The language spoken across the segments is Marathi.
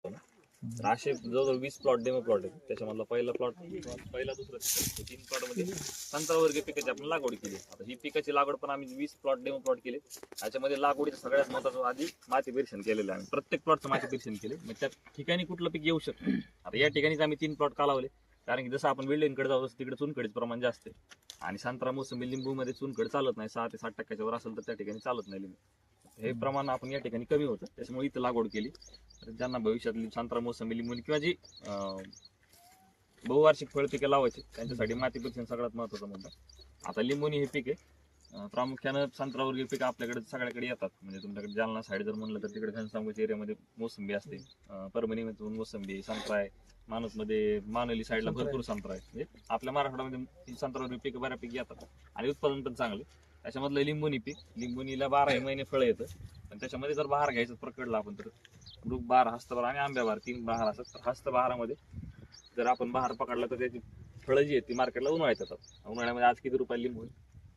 तर असे जवळजवळ 20 प्लॉट डेमो प्लॉट आहे. त्याच्यामधला पहिला प्लॉट, पहिला दुसरा तिसरा 3 प्लॉट मध्ये 15 वर्गीय पिकाची आपण लागवड केली. आता ही पिकाची लागवड पण आम्ही 20 प्लॉट डेमो प्लॉट केले. याच्यामध्ये लागवडीचं सगळ्यात महत्त्वाचं आधी माती परीक्षण केलेलं आहे. प्रत्येक प्लॉटचं माती परीक्षण केले. मग त्या ठिकाणी कुठलं पीक येऊ शकतं. आता या ठिकाणीच आम्ही 3 प्लॉट कालावले, कारण की जसं आपण वेल्डिंगकडे जाऊ तसं तिकडे चुनखडीचं प्रमाण जास्त आहे. आणि संत्रा मोसंबी लिंबूमध्ये चुनखड चालत नाही. 6 ते 7% वर असेल तर त्या ठिकाणी चालत नाही लिंबू. हे प्रमाण आपण या ठिकाणी कमी होतं, त्याच्यामुळे इथं लागवड केली. तर ज्यांना भविष्यातली संत्रा मोसंबी लिंबू किंवा जी बहुवार्षिक फळपिके लावायची त्यांच्यासाठी माती परीक्षण सगळ्यात महत्त्वाचा मुद्दा. आता लिंबूनी हे पीक आहे, प्रामुख्यानं संत्रावर्गीय पीक आपल्याकडे सगळ्याकडे येतात. म्हणजे तुमच्याकडे जालना साईड जर म्हणलं तर तिकडे घनसावंगीच्या एरियामध्ये मोसंबी असते, परभणीमध्ये मोसंबी, संत्रा आहे, मानसमध्ये मानोली साईडला भरपूर संत्रा आहे. म्हणजे आपल्या महाराष्ट्रामध्ये संत्रावर्गीय पीक बऱ्यापैकी येतात आणि उत्पादन पण चांगले. त्याच्यामधलं लिंबुनी पीक, लिंबुनीला 12 महिने फळं येतं. पण त्याच्यामध्ये जर बहार घ्यायचं प्रकडलं आपण तर मृग बहार, हस्तबहार आणि आंब्या बहार 3 बहार असतात. तर हस्तबहारामध्ये जर आपण बहार पकडला तर त्याची फळं जी आहेत ती मार्केटला उन्हाळ्यात येतात. उन्हाळ्यामध्ये आज किती रुपये लिंबू आहे?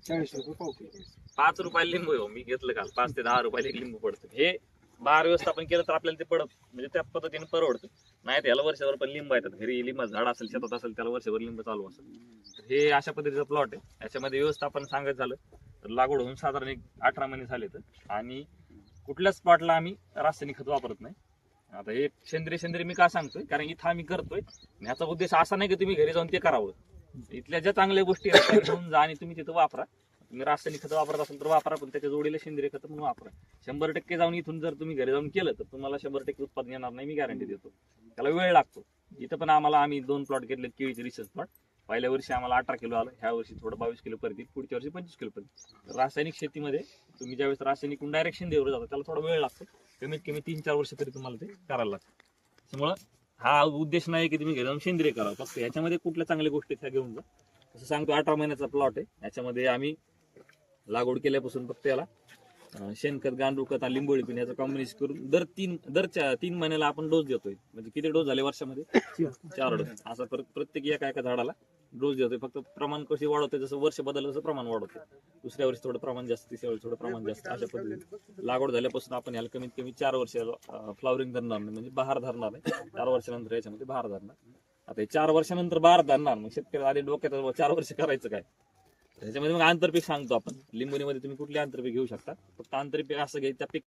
40 रुपये पाव किलो. 5 रुपये लिंबू आहे. मी घेतलं काल 5 ते 10 रुपयाला एक लिंबू पडतं. हे बहार व्यवस्थापन केलं तर आपल्याला ते पडत म्हणजे त्या पद्धतीने परवडतं. नाही तर याला वर्षभर पण लिंब येतात. घरी लिंबाचं झाड असेल, शेतात असेल, त्याला वर्षभर लिंब चालू असेल. तर हे अशा पद्धतीचा प्लॉट आहे. याच्यामध्ये व्यवस्थापन सांगायचं झालं तर लागवड होऊन साधारण एक 18 महिने झाले तर, आणि कुठल्याच प्लॉटला आम्ही रासायनिक खत वापरत नाही. आता हे सेंद्रिय मी का सांगतोय, कारण इथं आम्ही करतोय. ह्याचा उद्देश असा नाही की तुम्ही घरी जाऊन ते करावं. इथल्या ज्या चांगल्या गोष्टी आहेत त्या घेऊन जा आणि तुम्ही तिथं वापरा. तुम्ही रासायनिक खत वापरत असेल तर वापरा, पण त्याच्या जोडीला सेंद्रिय खत म्हणून वापरा. 100% जाऊन इथून जर तुम्ही घरी जाऊन केलं तर तुम्हाला 100% उत्पादन येणार नाही, मी गॅरंटी देतो. त्याला वेळ लागतो. इथं पण आम्ही 2 प्लॉट घेतले केळीचे रिसर्च प्लॉट. पहिल्या वर्षी आम्हाला 18 किलो आलं, ह्या वर्षी थोडं 22 किलो परत, पुढच्या वर्षी 25 किलो परत. रासायनिक शेतीमध्ये तुम्ही ज्यावेळेस रासायनिक डायरेक्शन देवर जातो त्याला थोडा वेळ लागतो. कमीत कमी 3-4 वर्ष तरी तुम्हाला ते करायला लागतं. त्यामुळं हा उद्देश नाही की तुम्ही घरी जाऊन सेंद्रिय करावं. फक्त याच्यामध्ये कुठल्या चांगल्या गोष्टी त्या घेऊन जा. असं सांगतो 18 महिन्याचा प्लॉट आहे. याच्यामध्ये आम्ही लागवड केल्यापासून फक्त याला शेणखत, गांडूळ खत आणि लिंबोळी पिण याचं कॉम्बिनेशन करून दर 3 महिन्याला आपण डोस देतोय. म्हणजे किती डोस झाले वर्षामध्ये? 4 डोस. असं प्रत्येक एका झाडाला डोस देतोय. फक्त प्रमाण कशी वाढवते, जसं वर्ष बदललं तसं प्रमाण वाढवते. दुसऱ्या वर्षी थोडं प्रमाण जास्त, तिसऱ्या वर्षी थोडं प्रमाण जास्त. अशा पद्धतीने लागवड झाल्यापासून आपण याला कमीत कमी 4 वर्ष फ्लावरिंग धरणार नाही, म्हणजे बहार धरणार नाही. 4 वर्षानंतर याच्यामध्ये बहार धरणार. आता हे 4 वर्षानंतर बहार धरणार, मग शेतकरी आधी डोक्यात 4 वर्ष करायचं काय? त्याच्यामध्ये मग आंतरपीक सांगतो आपण. लिंबोनीमध्ये तुम्ही कुठले आंतरपीक घेऊ शकता. फक्त आंतरपीक असं घ्यायचं, त्या पीक